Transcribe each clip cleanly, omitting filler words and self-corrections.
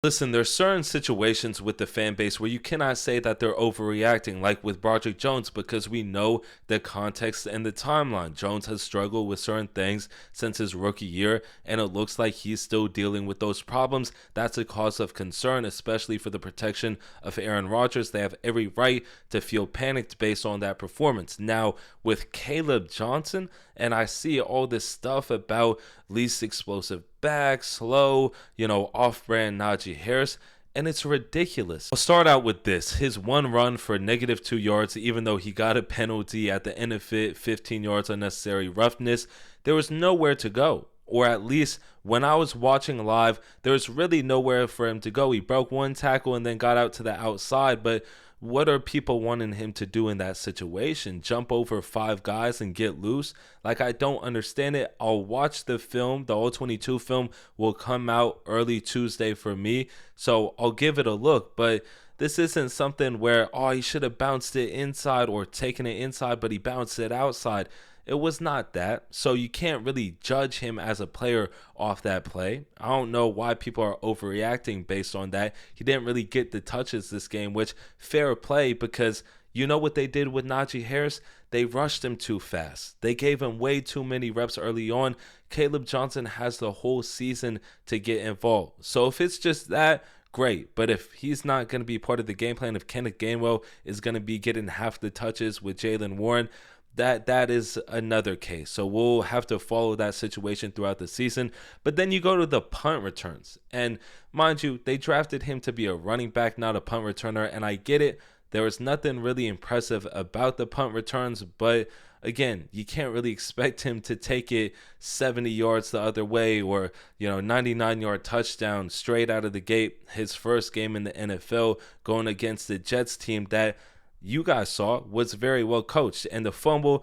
Listen, there's certain situations with the fan base where you cannot say that they're overreacting, like with Broderick Jones, because we know the context and the timeline. Jones has struggled with certain things since his rookie year, and it looks like he's still dealing with those problems. That's a cause of concern, especially for the protection of Aaron Rodgers. They have every right to feel panicked based on that performance. Now, with Kaleb Johnson, and I see all this stuff about least explosive back, slow, off-brand Najee Harris, and it's ridiculous. I'll start out with this. His one run for -2 yards, even though he got a penalty at the end of it, 15 yards unnecessary roughness, there was nowhere to go. Or at least when I was watching live, there was really nowhere for him to go. He broke one tackle and then got out to the outside, but what are people wanting him to do in that situation? Jump over 5 guys and get loose? Like, I don't understand it. I'll watch the film. The All-22 film will come out early Tuesday for me, so I'll give it a look. But this isn't something where, oh, he should have bounced it inside or taken it inside, but he bounced it outside. It was not that. So you can't really judge him as a player off that play. I don't know why people are overreacting based on that. He didn't really get the touches this game, which fair play, because you know what they did with Najee Harris? They rushed him too fast. They gave him way too many reps early on. Kaleb Johnson has the whole season to get involved. So if it's just that, great. But if he's not going to be part of the game plan, if Kenneth Gainwell is going to be getting half the touches with Jaylen Warren, that is another case. So we'll have to follow that situation throughout the season. But then you go to the punt returns. And mind you, they drafted him to be a running back, not a punt returner. And I get it. There was nothing really impressive about the punt returns. But again, you can't really expect him to take it 70 yards the other way, or 99-yard touchdown straight out of the gate. His first game in the NFL, going against the Jets team that you guys saw was very well coached. And the fumble,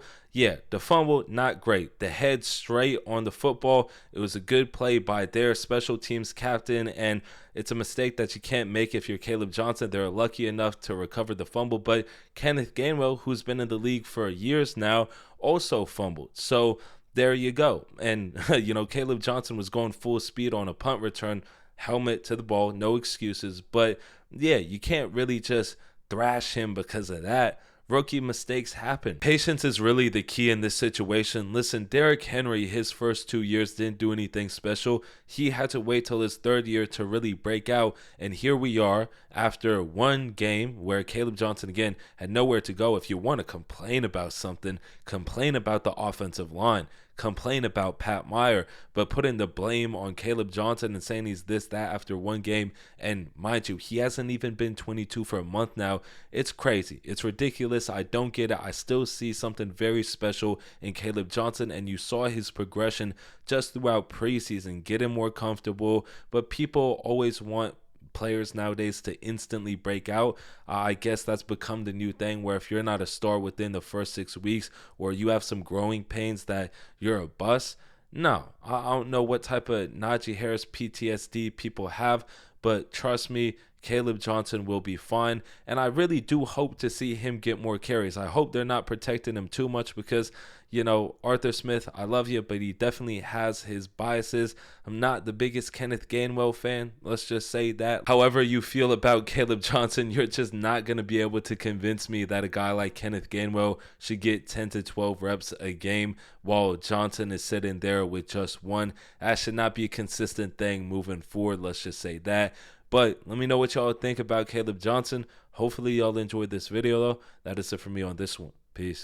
not great. The head straight on the football, it was a good play by their special teams captain, and it's a mistake that you can't make if you're Kaleb Johnson. They're lucky enough to recover the fumble, but Kenneth Gainwell, who's been in the league for years now, also fumbled. So there you go. And Kaleb Johnson was going full speed on a punt return, helmet to the ball, no excuses. But yeah, you can't really just thrash him because of that. Rookie mistakes happen. Patience is really the key in this situation. Listen, Derrick Henry, his first 2 years didn't do anything special. He had to wait till his third year to really break out. And here we are after one game where Kaleb Johnson, again, had nowhere to go. If you want to complain about something, complain about the offensive line. Complain about Pat Meyer, but putting the blame on Kaleb Johnson and saying he's this, that after one game. And mind you, he hasn't even been 22 for a month now. It's crazy. It's ridiculous. I don't get it. I still see something very special in Kaleb Johnson, and you saw his progression just throughout preseason, getting more comfortable. But people always want players nowadays to instantly break out. I guess that's become the new thing, where if you're not a star within the first 6 weeks, or you have some growing pains, that you're a bust. No, I don't know what type of Najee Harris PTSD people have, but trust me, Kaleb Johnson will be fine, and I really do hope to see him get more carries. I hope they're not protecting him too much, because Arthur Smith, I love you, but he definitely has his biases. I'm not the biggest Kenneth Gainwell fan, let's just say that. However you feel about Kaleb Johnson, you're just not going to be able to convince me that a guy like Kenneth Gainwell should get 10 to 12 reps a game while Johnson is sitting there with just one. That should not be a consistent thing moving forward, let's just say that. But let me know what y'all think about Kaleb Johnson. Hopefully y'all enjoyed this video though. That is it for me on this one. Peace.